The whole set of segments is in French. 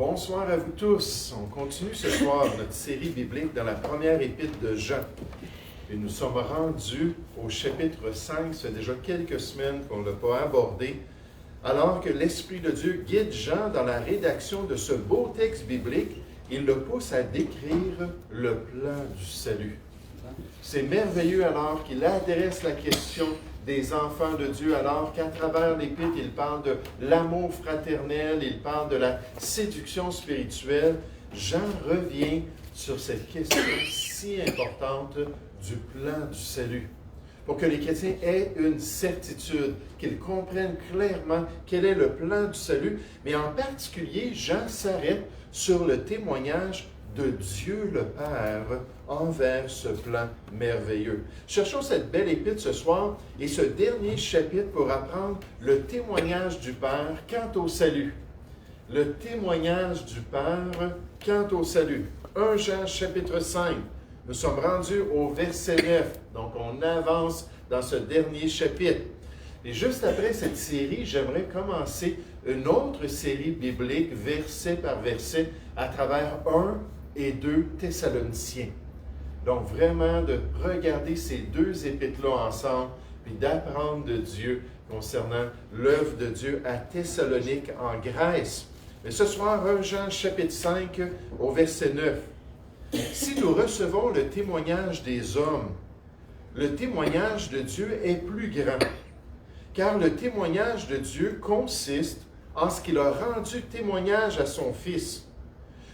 Bonsoir à vous tous. On continue ce soir notre série biblique dans la première épître de Jean. Et nous sommes rendus au chapitre 5. Ça fait déjà quelques semaines qu'on ne l'a pas abordé. Alors que l'Esprit de Dieu guide Jean dans la rédaction de ce beau texte biblique, il le pousse à décrire le plan du salut. C'est merveilleux alors qu'il adresse la question des enfants de Dieu, alors qu'à travers l'Épître, il parle de l'amour fraternel, il parle de la séduction spirituelle. Jean revient sur cette question si importante du plan du salut, pour que les chrétiens aient une certitude, qu'ils comprennent clairement quel est le plan du salut, mais en particulier, Jean s'arrête sur le témoignage de Dieu le Père envers ce plan merveilleux. Cherchons cette belle épître ce soir et ce dernier chapitre pour apprendre le témoignage du Père quant au salut. Le témoignage du Père quant au salut. 1 Jean chapitre 5. Nous sommes rendus au verset 9. Donc on avance dans ce dernier chapitre. Et juste après cette série, j'aimerais commencer une autre série biblique, verset par verset, à travers 1 et 2 Thessaloniciens. Donc vraiment de regarder ces deux épîtres-là ensemble, puis d'apprendre de Dieu concernant l'œuvre de Dieu à Thessalonique en Grèce. Mais ce soir, 1 Jean chapitre 5 au verset 9. Si nous recevons le témoignage des hommes, le témoignage de Dieu est plus grand. Car le témoignage de Dieu consiste en ce qu'il a rendu témoignage à son Fils.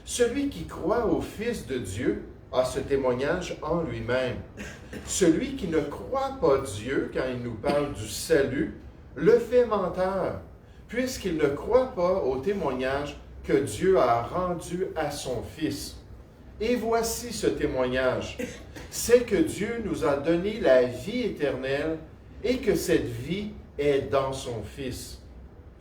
Celui qui croit au Fils de Dieu a ce témoignage en lui-même. Celui qui ne croit pas Dieu, quand il nous parle du salut, le fait menteur, puisqu'il ne croit pas au témoignage que Dieu a rendu à son Fils. Et voici ce témoignage, c'est que Dieu nous a donné la vie éternelle et que cette vie est dans son Fils.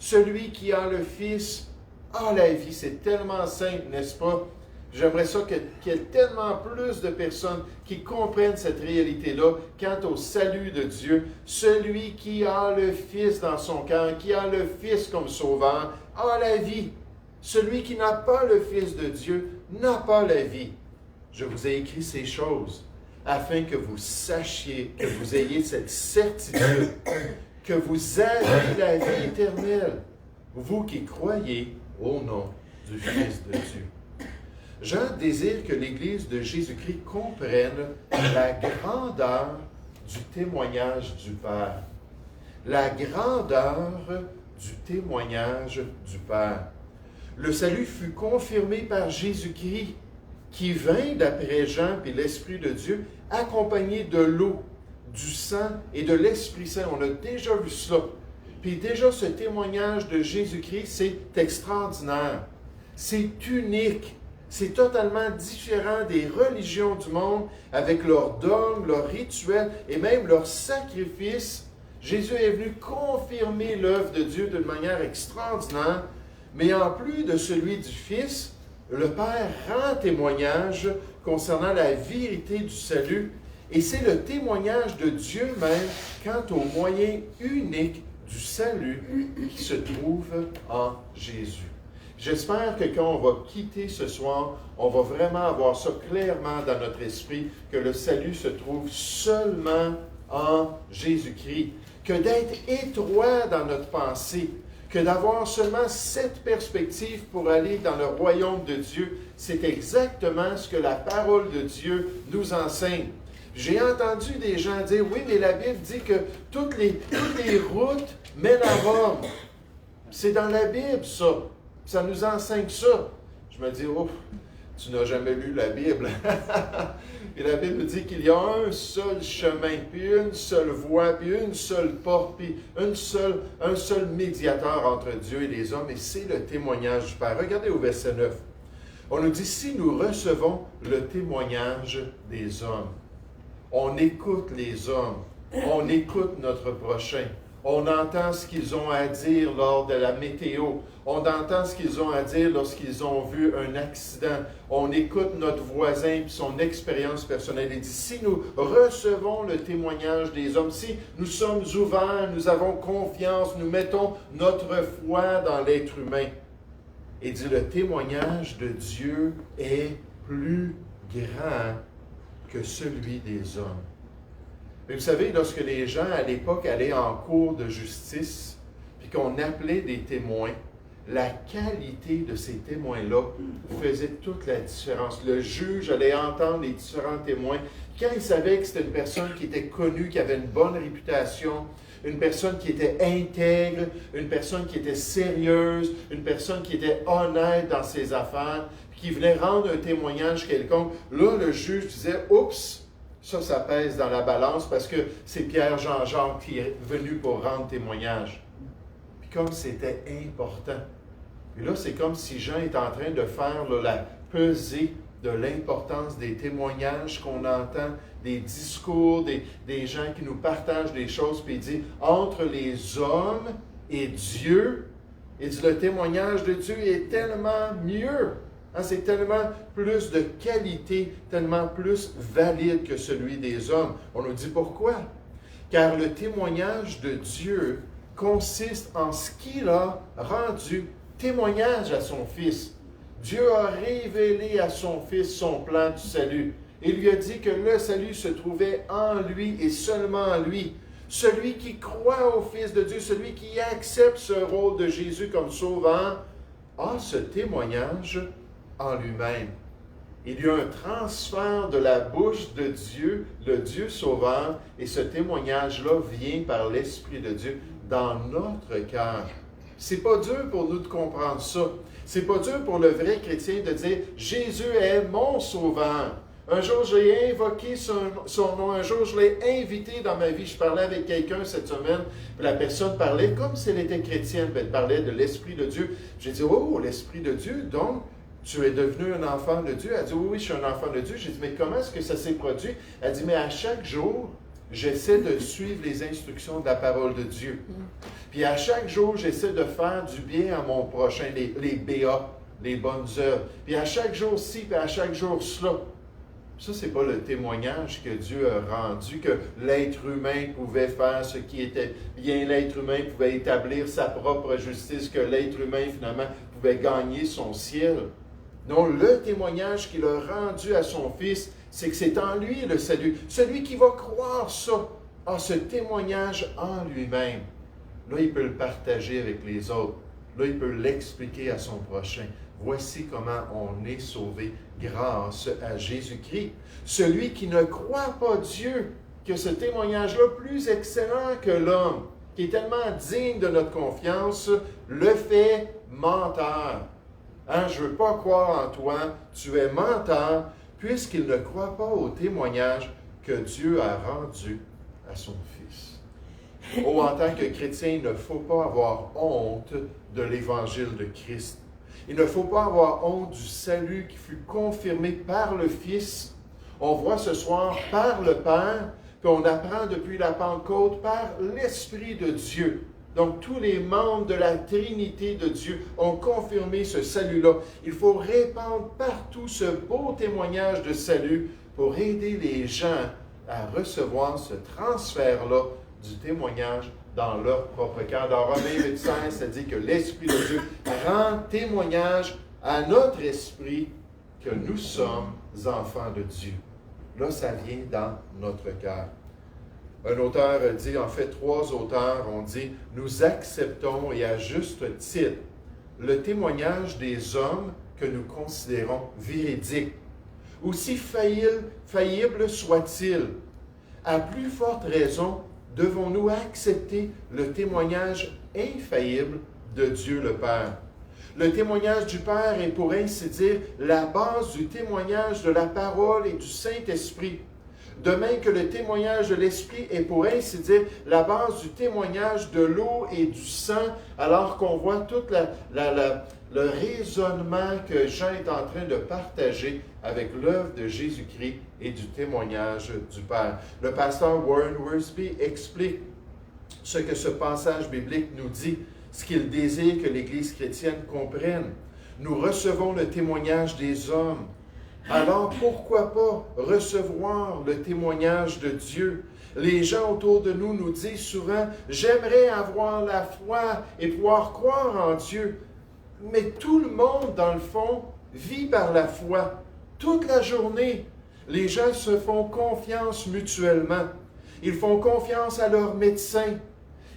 Celui qui a le Fils a la vie. C'est tellement simple, n'est-ce pas? J'aimerais ça qu'il y ait tellement plus de personnes qui comprennent cette réalité-là quant au salut de Dieu. Celui qui a le Fils dans son cœur, qui a le Fils comme sauveur, a la vie. Celui qui n'a pas le Fils de Dieu n'a pas la vie. Je vous ai écrit ces choses afin que vous sachiez, que vous ayez cette certitude, que vous avez la vie éternelle, vous qui croyez au nom du Fils de Dieu. Jean désire que l'Église de Jésus-Christ comprenne la grandeur du témoignage du Père. La grandeur du témoignage du Père. Le salut fut confirmé par Jésus-Christ, qui vint, d'après Jean et l'Esprit de Dieu, accompagné de l'eau, du sang et de l'Esprit Saint. On a déjà vu cela. Puis déjà, ce témoignage de Jésus-Christ, c'est extraordinaire. C'est unique. C'est totalement différent des religions du monde, avec leurs dogmes, leurs rituels et même leurs sacrifices. Jésus est venu confirmer l'œuvre de Dieu d'une manière extraordinaire. Mais en plus de celui du Fils, le Père rend témoignage concernant la vérité du salut, et c'est le témoignage de Dieu même quant au moyen unique du salut qui se trouve en Jésus. J'espère que quand on va quitter ce soir, on va vraiment avoir ça clairement dans notre esprit, que le salut se trouve seulement en Jésus-Christ, que d'être étroit dans notre pensée, que d'avoir seulement cette perspective pour aller dans le royaume de Dieu, c'est exactement ce que la parole de Dieu nous enseigne. J'ai entendu des gens dire, oui, mais la Bible dit que toutes les routes mènent à Rome. C'est dans la Bible, ça. Ça nous enseigne ça. Je me dis, oh, tu n'as jamais lu la Bible. Et la Bible dit qu'il y a un seul chemin, puis une seule voie, puis une seule porte, puis un seul médiateur entre Dieu et les hommes, et c'est le témoignage du Père. Regardez au verset 9. On nous dit, si nous recevons le témoignage des hommes, on écoute les hommes, on écoute notre prochain, on entend ce qu'ils ont à dire lors de la météo, on entend ce qu'ils ont à dire lorsqu'ils ont vu un accident, on écoute notre voisin et son expérience personnelle. Il dit, si nous recevons le témoignage des hommes, si nous sommes ouverts, nous avons confiance, nous mettons notre foi dans l'être humain, Et dit, le témoignage de Dieu est plus grand que celui des hommes. Mais vous savez, lorsque les gens à l'époque allaient en cour de justice, puis qu'on appelait des témoins, la qualité de ces témoins-là faisait toute la différence. Le juge allait entendre les différents témoins. Quand il savait que c'était une personne qui était connue, qui avait une bonne réputation, une personne qui était intègre, une personne qui était sérieuse, une personne qui était honnête dans ses affaires, qui venait rendre un témoignage quelconque, là, le juge disait « Oups! » Ça pèse dans la balance parce que c'est Pierre Jean-Jacques qui est venu pour rendre témoignage. Puis comme c'était important. Et là, c'est comme si Jean est en train de faire là, la pesée de l'importance des témoignages qu'on entend, des discours, des gens qui nous partagent des choses, puis il dit, entre les hommes et Dieu, il dit, le témoignage de Dieu est tellement mieux. Hein, c'est tellement plus de qualité, tellement plus valide que celui des hommes. On nous dit pourquoi? Car le témoignage de Dieu consiste en ce qu'il a rendu témoignage à son Fils. Dieu a révélé à son Fils son plan du salut. Il lui a dit que le salut se trouvait en lui et seulement en lui. Celui qui croit au Fils de Dieu, celui qui accepte ce rôle de Jésus comme sauveur, a ce témoignage en lui-même. Il y a un transfert de la bouche de Dieu, le Dieu sauveur, et ce témoignage-là vient par l'Esprit de Dieu dans notre cœur. C'est pas dur pour nous de comprendre ça. C'est pas dur pour le vrai chrétien de dire « Jésus est mon sauveur ». Un jour, j'ai invoqué son nom. Un jour, je l'ai invité dans ma vie. Je parlais avec quelqu'un cette semaine. La personne parlait comme si elle était chrétienne. Elle parlait de l'Esprit de Dieu. J'ai dit « Oh, l'Esprit de Dieu, donc, tu es devenu un enfant de Dieu. » Elle dit, oui, je suis un enfant de Dieu. J'ai dit, mais comment est-ce que ça s'est produit? Elle dit, mais à chaque jour, j'essaie de suivre les instructions de la parole de Dieu. Puis à chaque jour, j'essaie de faire du bien à mon prochain, les BA, les bonnes œuvres. Puis à chaque jour ci, puis à chaque jour cela. Ça, ce n'est pas le témoignage que Dieu a rendu, que l'être humain pouvait faire ce qui était bien. L'être humain pouvait établir sa propre justice, que l'être humain, finalement, pouvait gagner son ciel. Non, le témoignage qu'il a rendu à son Fils, c'est que c'est en lui le salut. Celui qui va croire ça, a ce témoignage en lui-même. Là, il peut le partager avec les autres. Là, il peut l'expliquer à son prochain. Voici comment on est sauvé grâce à Jésus-Christ. Celui qui ne croit pas Dieu, que ce témoignage-là plus excellent que l'homme, qui est tellement digne de notre confiance, le fait menteur. Hein, je ne veux pas croire en toi, tu es menteur, puisqu'il ne croit pas au témoignage que Dieu a rendu à son Fils. Oh, en tant que chrétien, il ne faut pas avoir honte de l'Évangile de Christ. Il ne faut pas avoir honte du salut qui fut confirmé par le Fils. On voit ce soir par le Père, puis on apprend depuis la Pentecôte par l'Esprit de Dieu. Donc, tous les membres de la Trinité de Dieu ont confirmé ce salut-là. Il faut répandre partout ce beau témoignage de salut pour aider les gens à recevoir ce transfert-là du témoignage dans leur propre cœur. Dans Romains 8,16, ça dit que l'Esprit de Dieu rend témoignage à notre esprit que nous sommes enfants de Dieu. Là, ça vient dans notre cœur. Un auteur dit, en fait, 3 auteurs ont dit « Nous acceptons, et à juste titre, le témoignage des hommes que nous considérons véridiques, aussi faillible soit-il. À plus forte raison, devons-nous accepter le témoignage infaillible de Dieu le Père. Le témoignage du Père est, pour ainsi dire, la base du témoignage de la parole et du Saint-Esprit. De même que le témoignage de l'Esprit est, pour ainsi dire, la base du témoignage de l'eau et du sang, alors qu'on voit tout le raisonnement que Jean est en train de partager avec l'œuvre de Jésus-Christ et du témoignage du Père. Le pasteur Warren Wiersbe explique ce que ce passage biblique nous dit, ce qu'il désire que l'Église chrétienne comprenne. Nous recevons le témoignage des hommes. Alors, pourquoi pas recevoir le témoignage de Dieu? Les gens autour de nous nous disent souvent « J'aimerais avoir la foi et pouvoir croire en Dieu. » Mais tout le monde, dans le fond, vit par la foi. Toute la journée, les gens se font confiance mutuellement. Ils font confiance à leurs médecins.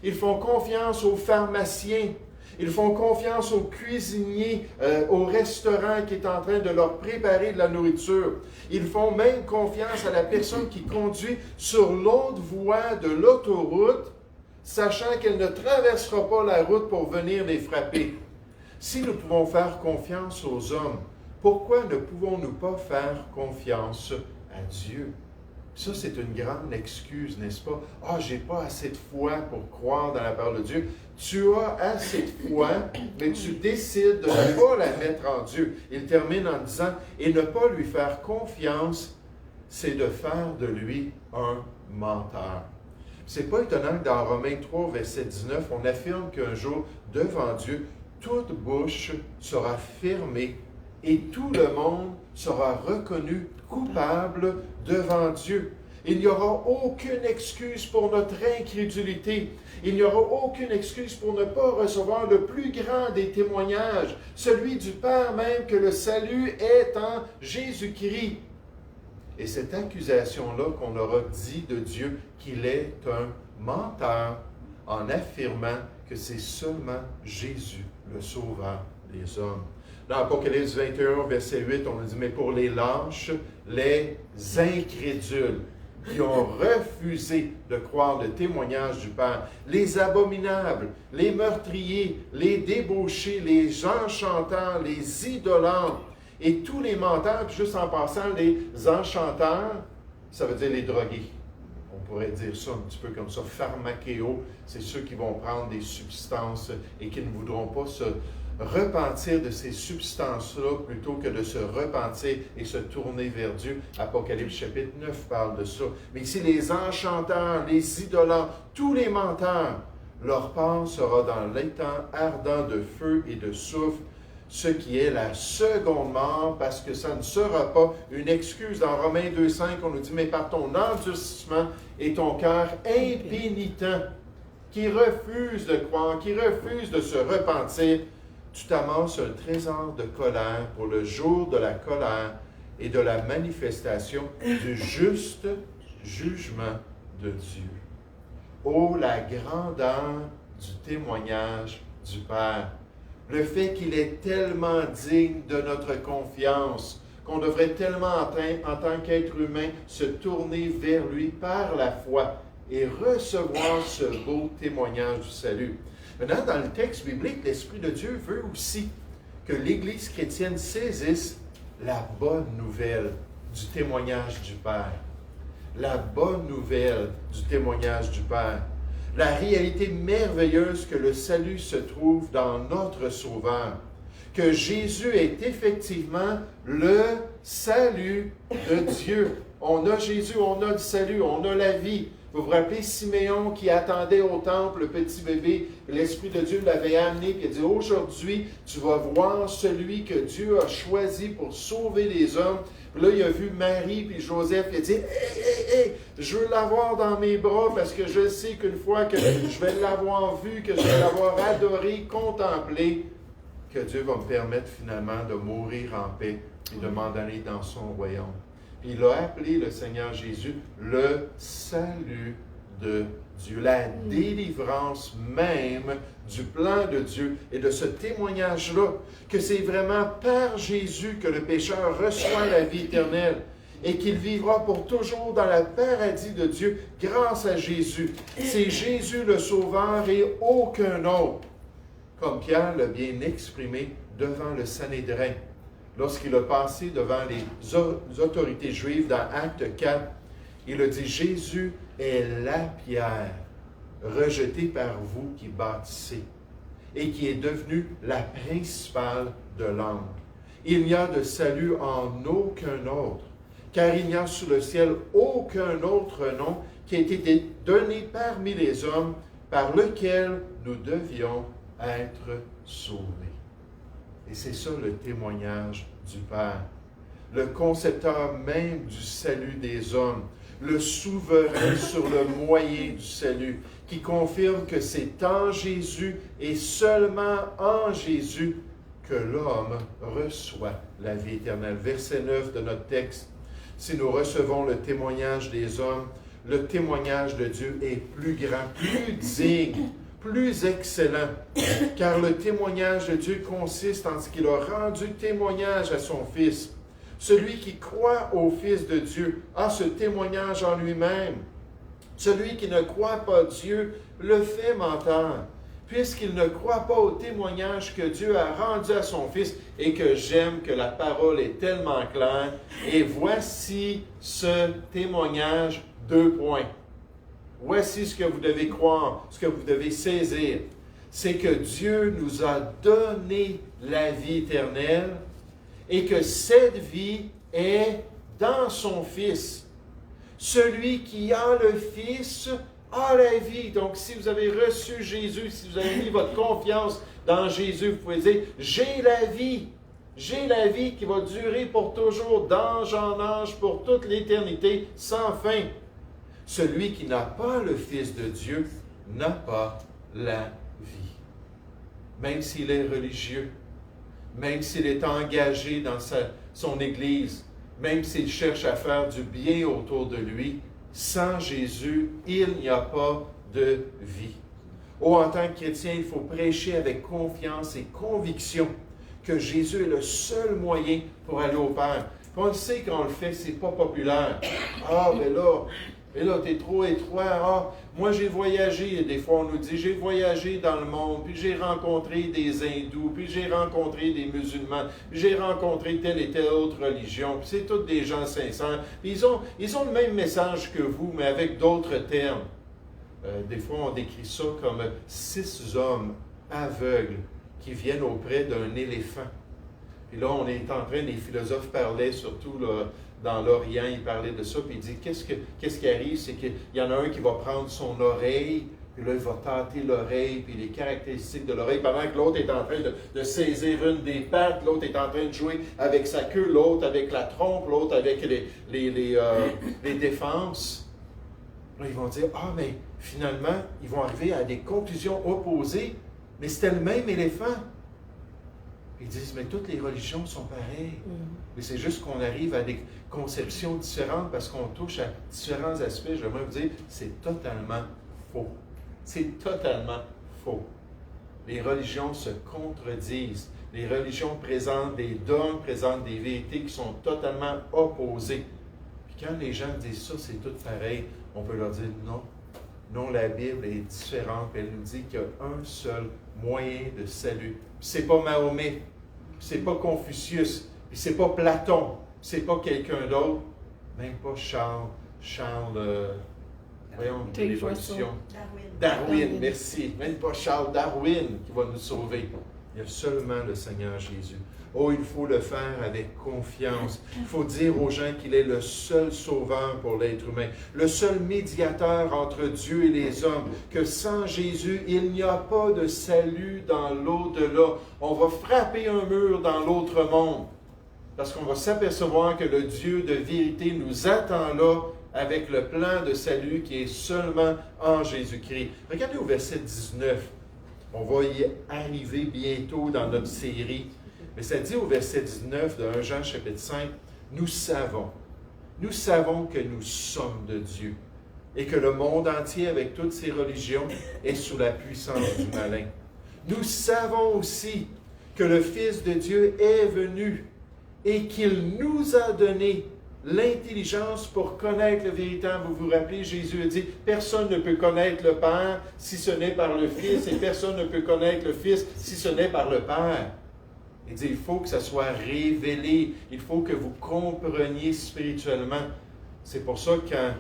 Ils font confiance aux pharmaciens. Ils font confiance aux cuisiniers, au restaurant qui est en train de leur préparer de la nourriture. Ils font même confiance à la personne qui conduit sur l'autre voie de l'autoroute, sachant qu'elle ne traversera pas la route pour venir les frapper. Si nous pouvons faire confiance aux hommes, pourquoi ne pouvons-nous pas faire confiance à Dieu? Ça, c'est une grande excuse, n'est-ce pas? « Ah, j'ai pas assez de foi pour croire dans la parole de Dieu. » Tu as assez de foi, mais tu décides de ne pas la mettre en Dieu. Il termine en disant, et ne pas lui faire confiance, c'est de faire de lui un menteur. C'est pas étonnant que dans Romains 3, verset 19, on affirme qu'un jour, devant Dieu, toute bouche sera fermée et tout le monde sera reconnu coupable devant Dieu. Il n'y aura aucune excuse pour notre incrédulité. Il n'y aura aucune excuse pour ne pas recevoir le plus grand des témoignages, celui du Père même que le salut est en Jésus-Christ. Et cette accusation-là qu'on aura dit de Dieu qu'il est un menteur en affirmant que c'est seulement Jésus, le Sauveur des hommes. Dans Apocalypse 21, verset 8, on nous dit, mais pour les lâches, les incrédules, qui ont refusé de croire le témoignage du Père, les abominables, les meurtriers, les débauchés, les enchanteurs, les idolâtres, et tous les menteurs, puis juste en passant, les enchanteurs, ça veut dire les drogués. On pourrait dire ça un petit peu comme ça. Pharmakéo, c'est ceux qui vont prendre des substances et qui ne voudront pas se repentir de ces substances-là plutôt que de se repentir et se tourner vers Dieu. Apocalypse chapitre 9 parle de ça. Mais ici, les enchanteurs, les idolâtres, tous les menteurs, leur part sera dans l'étang ardent de feu et de soufre, ce qui est la seconde mort, parce que ça ne sera pas une excuse. Dans Romains 2,5, on nous dit, mais par ton endurcissement et ton cœur impénitent, qui refuse de croire, qui refuse de se repentir, tu t'amasses un trésor de colère pour le jour de la colère et de la manifestation du juste jugement de Dieu. Oh, la grandeur du témoignage du Père! Le fait qu'il est tellement digne de notre confiance, qu'on devrait tellement en tant qu'être humain se tourner vers lui par la foi et recevoir ce beau témoignage du salut. Maintenant, dans le texte biblique, l'Esprit de Dieu veut aussi que l'Église chrétienne saisisse la bonne nouvelle du témoignage du Père. La bonne nouvelle du témoignage du Père. La réalité merveilleuse que le salut se trouve dans notre Sauveur. Que Jésus est effectivement le salut de Dieu. On a Jésus, on a le salut, on a la vie. Vous vous rappelez Siméon qui attendait au temple le petit bébé, l'Esprit de Dieu l'avait amené, puis il a dit, aujourd'hui, tu vas voir celui que Dieu a choisi pour sauver les hommes. Puis là, il a vu Marie puis Joseph, il a dit, hey, je veux l'avoir dans mes bras parce que je sais qu'une fois que je vais l'avoir vu, que je vais l'avoir adoré, contemplé, que Dieu va me permettre finalement de mourir en paix et de m'en aller dans son royaume. Puis il a appelé le Seigneur Jésus le salut de Dieu, la délivrance même du plan de Dieu et de ce témoignage-là, que c'est vraiment par Jésus que le pécheur reçoit la vie éternelle et qu'il vivra pour toujours dans le paradis de Dieu grâce à Jésus. C'est Jésus le Sauveur et aucun autre, comme Pierre l'a bien exprimé devant le Sanhédrin. Lorsqu'il a passé devant les autorités juives dans Acte 4, il a dit, Jésus est la pierre rejetée par vous qui bâtissez et qui est devenue la principale de l'angle. Il n'y a de salut en aucun autre, car il n'y a sous le ciel aucun autre nom qui ait été donné parmi les hommes par lequel nous devions être sauvés. Et c'est ça le témoignage du Père, le concepteur même du salut des hommes, le souverain sur le moyen du salut, qui confirme que c'est en Jésus et seulement en Jésus que l'homme reçoit la vie éternelle. Verset 9 de notre texte. Si nous recevons le témoignage des hommes, le témoignage de Dieu est plus grand, plus digne, plus excellent. Car le témoignage de Dieu consiste en ce qu'il a rendu témoignage à son Fils. Celui qui croit au Fils de Dieu a ce témoignage en lui-même. Celui qui ne croit pas Dieu le fait menteur, puisqu'il ne croit pas au témoignage que Dieu a rendu à son Fils, et que j'aime que la parole est tellement claire. Et voici ce témoignage, 2 points. Voici ce que vous devez croire, ce que vous devez saisir. C'est que Dieu nous a donné la vie éternelle et que cette vie est dans son Fils. Celui qui a le Fils a la vie. Donc, si vous avez reçu Jésus, si vous avez mis votre confiance dans Jésus, vous pouvez dire, j'ai la vie. J'ai la vie qui va durer pour toujours, d'âge en âge, pour toute l'éternité, sans fin. Celui qui n'a pas le Fils de Dieu n'a pas la vie. Même s'il est religieux, même s'il est engagé dans son Église, même s'il cherche à faire du bien autour de lui, sans Jésus, il n'y a pas de vie. Oh, en tant que chrétien, il faut prêcher avec confiance et conviction que Jésus est le seul moyen pour aller au Père. Puis on le sait quand on le fait, c'est pas populaire. Ah, mais là, t'es trop étroit. Ah, moi, j'ai voyagé. Des fois, on nous dit, j'ai voyagé dans le monde, puis j'ai rencontré des hindous, puis j'ai rencontré des musulmans, puis j'ai rencontré telle et telle autre religion, puis c'est tous des gens sincères. Puis ils ont le même message que vous, mais avec d'autres termes. Des fois, on décrit ça comme 6 hommes aveugles qui viennent auprès d'un éléphant. Puis là, on est en train, les philosophes parlaient surtout là, dans l'Orient, ils parlaient de ça, puis ils disent, qu'est-ce qui arrive, c'est qu'il y en a un qui va prendre son oreille, puis là, il va tâter l'oreille, puis les caractéristiques de l'oreille, pendant que l'autre est en train de saisir une des pattes, l'autre est en train de jouer avec sa queue, l'autre avec la trompe, l'autre avec les défenses. Là, ils vont dire, ah, mais finalement, ils vont arriver à des conclusions opposées, mais c'était le même éléphant. Ils disent, mais toutes les religions sont pareilles. Mais c'est juste qu'on arrive à des conceptions différentes parce qu'on touche à différents aspects. J'aimerais vous dire, c'est totalement faux. C'est totalement faux. Les religions se contredisent. Les religions présentent des dogmes, présentent des vérités qui sont totalement opposées. Puis quand les gens disent ça, c'est tout pareil, on peut leur dire non. Non, la Bible est différente. Elle nous dit qu'il y a un seul moyen de salut. Puis c'est pas Mahomet, puis c'est pas Confucius, puis c'est pas Platon, puis c'est pas quelqu'un d'autre, même pas Charles, voyons, de l'évolution. Darwin, merci. Même pas Charles Darwin qui va nous sauver. Il y a seulement le Seigneur Jésus. Oh, il faut le faire avec confiance. Il faut dire aux gens qu'il est le seul sauveur pour l'être humain, le seul médiateur entre Dieu et les hommes, que sans Jésus, il n'y a pas de salut dans l'au-delà. On va frapper un mur dans l'autre monde, parce qu'on va s'apercevoir que le Dieu de vérité nous attend là, avec le plan de salut qui est seulement en Jésus-Christ. Regardez au verset 19. On va y arriver bientôt dans notre série. Mais ça dit au verset 19 de 1 Jean chapitre 5, nous savons que nous sommes de Dieu et que le monde entier avec toutes ses religions est sous la puissance du malin. Nous savons aussi que le Fils de Dieu est venu et qu'il nous a donné l'intelligence pour connaître le véritable. Vous vous rappelez, Jésus a dit, personne ne peut connaître le Père si ce n'est par le Fils et personne ne peut connaître le Fils si ce n'est par le Père. Il dit, il faut que ça soit révélé. Il faut que vous compreniez spirituellement. C'est pour ça que quand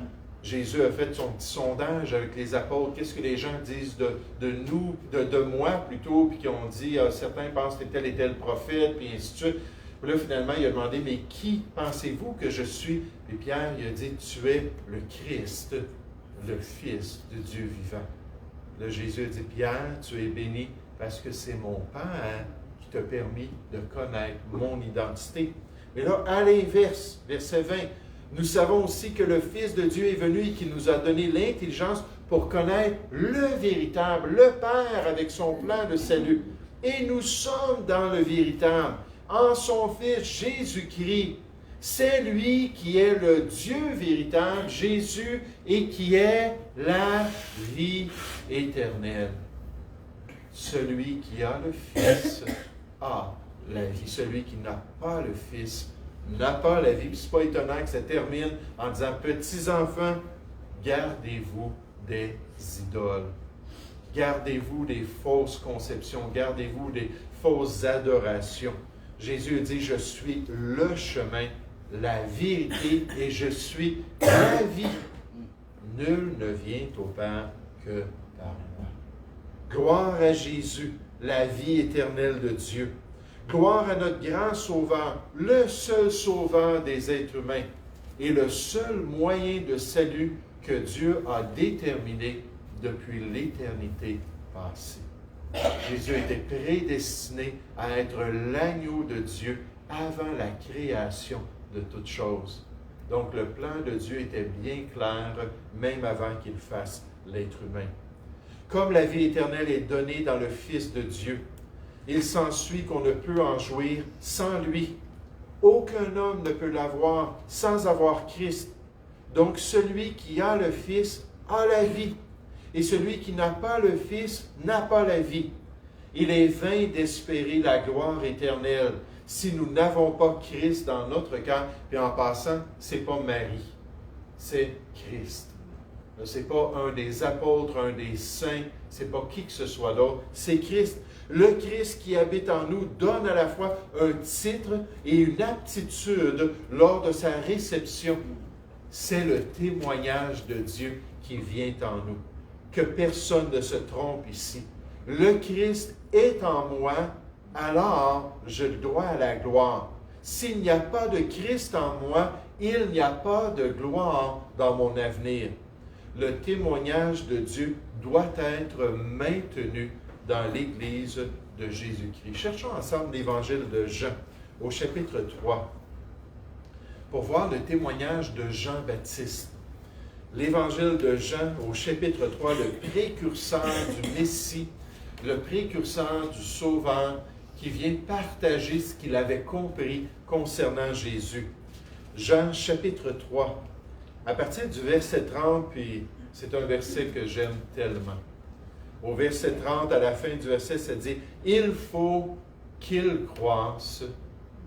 Jésus a fait son petit sondage avec les apôtres, qu'est-ce que les gens disent de nous, de moi plutôt, puis qui ont dit, certains pensent que tel et tel prophète, puis ainsi de suite. Puis là, finalement, il a demandé, mais qui pensez-vous que je suis? Et Pierre, il a dit, tu es le Christ, le Fils de Dieu vivant. Là, Jésus a dit, Pierre, tu es béni parce que c'est mon Père qui t'a permis de connaître mon identité. Mais là, à l'inverse, verset 20, nous savons aussi que le Fils de Dieu est venu et qu'il nous a donné l'intelligence pour connaître le véritable, le Père avec son plan de salut. Et nous sommes dans le véritable, en son Fils Jésus-Christ. C'est lui qui est le Dieu véritable, Jésus, et qui est la vie éternelle. Celui qui a le Fils a la vie. Celui qui n'a pas le Fils n'a pas la vie. Puis c'est pas étonnant que ça termine en disant, petits enfants, gardez-vous des idoles. Gardez-vous des fausses conceptions. Gardez-vous des fausses adorations. Jésus dit, je suis le chemin, la vérité et je suis la vie. Nul ne vient au Père que par moi. Gloire à Jésus, la vie éternelle de Dieu. Gloire à notre grand Sauveur, le seul Sauveur des êtres humains et le seul moyen de salut que Dieu a déterminé depuis l'éternité passée. Jésus était prédestiné à être l'agneau de Dieu avant la création de toutes choses. Donc le plan de Dieu était bien clair, même avant qu'il fasse l'être humain. Comme la vie éternelle est donnée dans le Fils de Dieu, il s'ensuit qu'on ne peut en jouir sans lui. Aucun homme ne peut l'avoir sans avoir Christ. Donc celui qui a le Fils a la vie. Et celui qui n'a pas le Fils n'a pas la vie. Il est vain d'espérer la gloire éternelle si nous n'avons pas Christ dans notre cœur. Puis en passant, ce n'est pas Marie, c'est Christ. Ce n'est pas un des apôtres, un des saints, ce n'est pas qui que ce soit d'autre, c'est Christ. Le Christ qui habite en nous donne à la fois un titre et une aptitude lors de sa réception. C'est le témoignage de Dieu qui vient en nous. Que personne ne se trompe ici. Le Christ est en moi, alors je dois à la gloire. S'il n'y a pas de Christ en moi, il n'y a pas de gloire dans mon avenir. Le témoignage de Dieu doit être maintenu dans l'Église de Jésus-Christ. Cherchons ensemble l'Évangile de Jean, au chapitre 3, pour voir le témoignage de Jean-Baptiste. L'Évangile de Jean, au chapitre 3, le précurseur du Messie, le précurseur du Sauveur, qui vient partager ce qu'il avait compris concernant Jésus. Jean, chapitre 3, à partir du verset 30, puis c'est un verset que j'aime tellement. Au verset 30, à la fin du verset, ça dit « Il faut qu'il croisse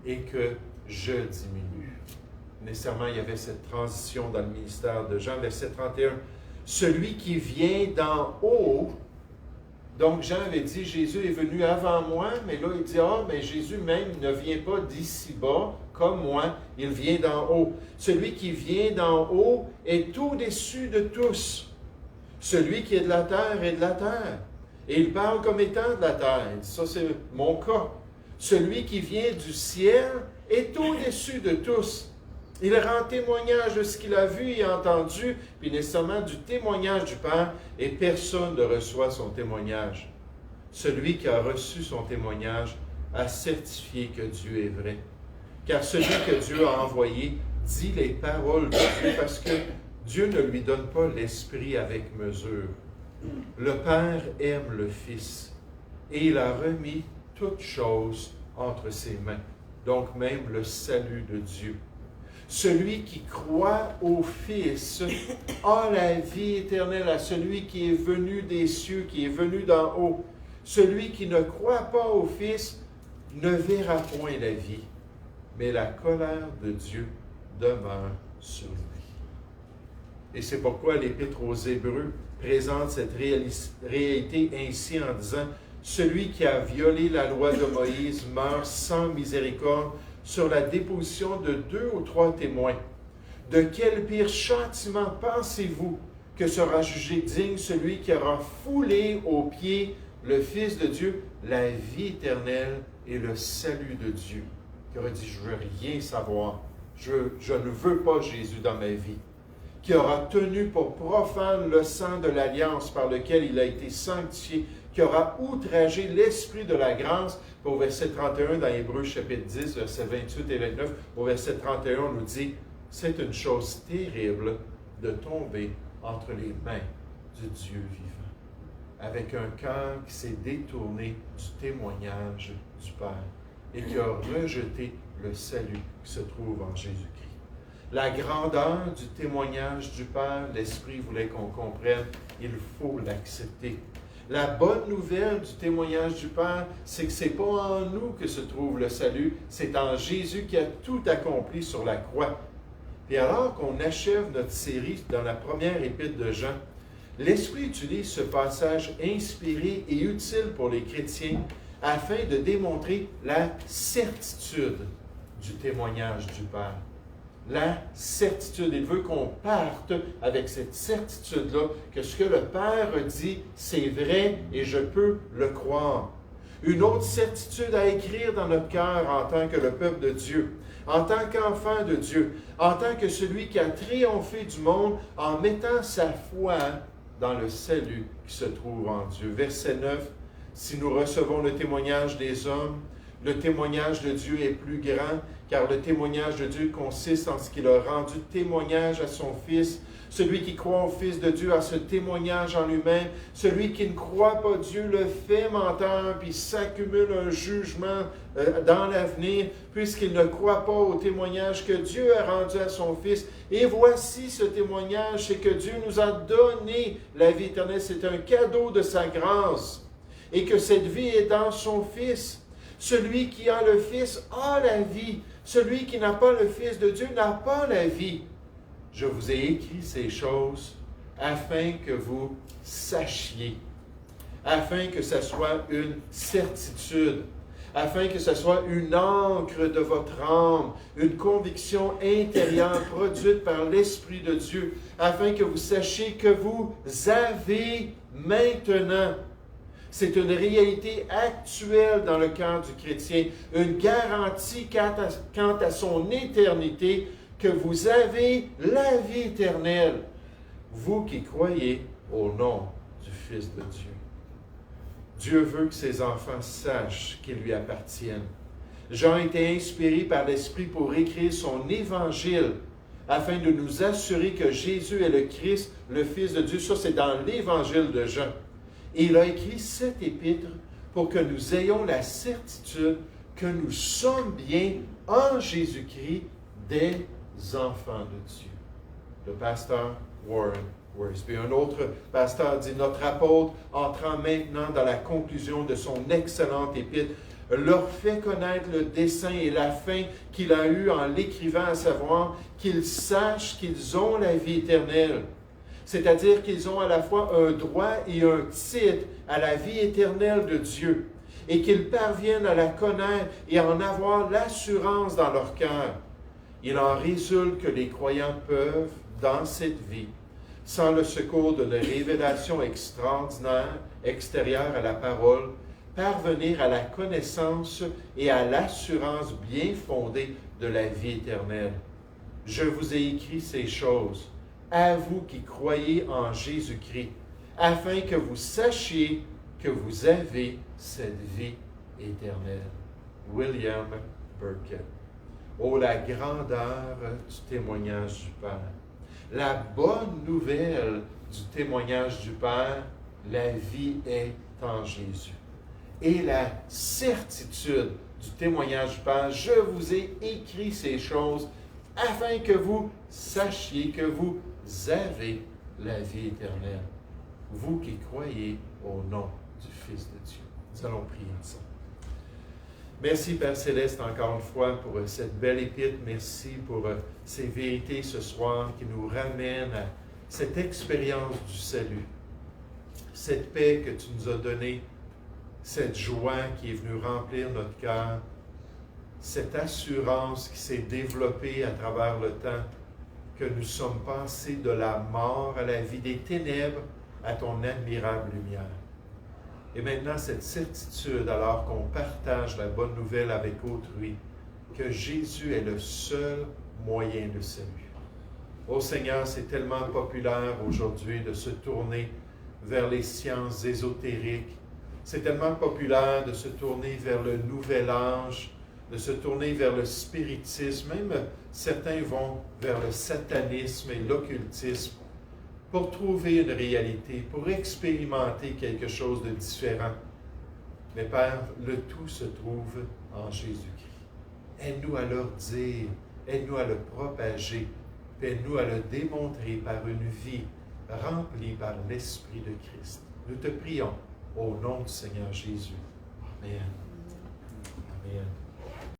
et que je diminue. » Nécessairement, il y avait cette transition dans le ministère de Jean. Verset 31, « Celui qui vient d'en haut », donc Jean avait dit « Jésus est venu avant moi », mais là il dit « Ah, mais Jésus même ne vient pas d'ici-bas, comme moi, il vient d'en haut. Celui qui vient d'en haut est au-dessus de tous. Celui qui est de la terre est de la terre. » Et il parle comme étant de la terre. Il dit, ça, c'est mon cas. Celui qui vient du ciel est au-dessus de tous. Il rend témoignage de ce qu'il a vu et entendu, puis nécessairement du témoignage du Père, et personne ne reçoit son témoignage. Celui qui a reçu son témoignage a certifié que Dieu est vrai. Car celui que Dieu a envoyé dit les paroles de Dieu, parce que Dieu ne lui donne pas l'esprit avec mesure. Le Père aime le Fils, et il a remis toutes choses entre ses mains, donc même le salut de Dieu. Celui qui croit au Fils a la vie éternelle, à celui qui est venu des cieux, qui est venu d'en haut. Celui qui ne croit pas au Fils ne verra point la vie, mais la colère de Dieu demeure sur lui. Et c'est pourquoi l'Épître aux Hébreux présente cette réalité ainsi en disant « Celui qui a violé la loi de Moïse meurt sans miséricorde sur la déposition de 2 ou 3 témoins. De quel pire châtiment pensez-vous que sera jugé digne celui qui aura foulé aux pieds le Fils de Dieu, la vie éternelle et le salut de Dieu, qui aura dit « Je ne veux rien savoir, je ne veux pas Jésus dans ma vie », qui aura tenu pour profane le sang de l'alliance par lequel il a été sanctifié, qui aura outragé l'esprit de la grâce. Au verset 31 dans Hébreux chapitre 10, versets 28 et 29, au verset 31, on nous dit « C'est une chose terrible de tomber entre les mains du Dieu vivant. » avec un cœur qui s'est détourné du témoignage du Père et qui a rejeté le salut qui se trouve en Jésus-Christ. La grandeur du témoignage du Père, l'Esprit voulait qu'on comprenne, il faut l'accepter. La bonne nouvelle du témoignage du Père, c'est que ce n'est pas en nous que se trouve le salut, c'est en Jésus qui a tout accompli sur la croix. Et alors qu'on achève notre série dans la première épître de Jean, l'Esprit utilise ce passage inspiré et utile pour les chrétiens afin de démontrer la certitude du témoignage du Père. La certitude. Il veut qu'on parte avec cette certitude-là, que ce que le Père dit, c'est vrai et je peux le croire. Une autre certitude à écrire dans notre cœur en tant que le peuple de Dieu, en tant qu'enfant de Dieu, en tant que celui qui a triomphé du monde en mettant sa foi dans le salut qui se trouve en Dieu. Verset 9, « Si nous recevons le témoignage des hommes, le témoignage de Dieu est plus grand, car le témoignage de Dieu consiste en ce qu'il a rendu témoignage à son Fils. Celui qui croit au Fils de Dieu a ce témoignage en lui-même. Celui qui ne croit pas Dieu le fait menteur, puis s'accumule un jugement dans l'avenir, puisqu'il ne croit pas au témoignage que Dieu a rendu à son Fils. Et voici ce témoignage, c'est que Dieu nous a donné la vie éternelle. C'est un cadeau de sa grâce. Et que cette vie est dans son Fils. Celui qui a le Fils a la vie. Celui qui n'a pas le Fils de Dieu n'a pas la vie. Je vous ai écrit ces choses afin que vous sachiez, afin que ce soit une certitude, afin que ce soit une ancre de votre âme, une conviction intérieure produite par l'Esprit de Dieu, afin que vous sachiez que vous avez maintenant. C'est une réalité actuelle dans le cœur du chrétien, une garantie quant à son éternité, que vous avez la vie éternelle, vous qui croyez au nom du Fils de Dieu. Dieu veut que ses enfants sachent qu'ils lui appartiennent. Jean a été inspiré par l'Esprit pour écrire son évangile afin de nous assurer que Jésus est le Christ, le Fils de Dieu. Ça, c'est dans l'évangile de Jean. Et il a écrit cette épître pour que nous ayons la certitude que nous sommes bien en Jésus-Christ des enfants de Dieu. Le pasteur Warren Wiersbe. Un autre pasteur dit, notre apôtre, entrant maintenant dans la conclusion de son excellente épître, leur fait connaître le dessein et la fin qu'il a eu en l'écrivant, à savoir qu'ils sachent qu'ils ont la vie éternelle. C'est-à-dire qu'ils ont à la fois un droit et un titre à la vie éternelle de Dieu, et qu'ils parviennent à la connaître et à en avoir l'assurance dans leur cœur. Il en résulte que les croyants peuvent, dans cette vie, sans le secours d'une révélation extraordinaire, extérieure à la parole, parvenir à la connaissance et à l'assurance bien fondée de la vie éternelle. Je vous ai écrit ces choses, à vous qui croyez en Jésus-Christ, afin que vous sachiez que vous avez cette vie éternelle. William Burkitt. Oh, la grandeur du témoignage du Père. La bonne nouvelle du témoignage du Père, la vie est en Jésus. Et la certitude du témoignage du Père, je vous ai écrit ces choses afin que vous sachiez que vous avez la vie éternelle. Vous qui croyez au nom du Fils de Dieu. Nous allons prier ensemble. Merci Père Céleste encore une fois pour cette belle épître. Merci pour ces vérités ce soir qui nous ramènent à cette expérience du salut. Cette paix que tu nous as donnée, cette joie qui est venue remplir notre cœur, cette assurance qui s'est développée à travers le temps, que nous sommes passés de la mort à la vie, des ténèbres à ton admirable lumière. Et maintenant, cette certitude, alors qu'on partage la bonne nouvelle avec autrui, que Jésus est le seul moyen de salut. Ô Seigneur, c'est tellement populaire aujourd'hui de se tourner vers les sciences ésotériques. C'est tellement populaire de se tourner vers le nouvel âge, de se tourner vers le spiritisme. Même certains vont vers le satanisme et l'occultisme pour trouver une réalité, pour expérimenter quelque chose de différent. Mais Père, le tout se trouve en Jésus-Christ. Aide-nous à leur dire, aide-nous à le propager, puis aide-nous à le démontrer par une vie remplie par l'Esprit de Christ. Nous te prions au nom du Seigneur Jésus. Amen. Amen.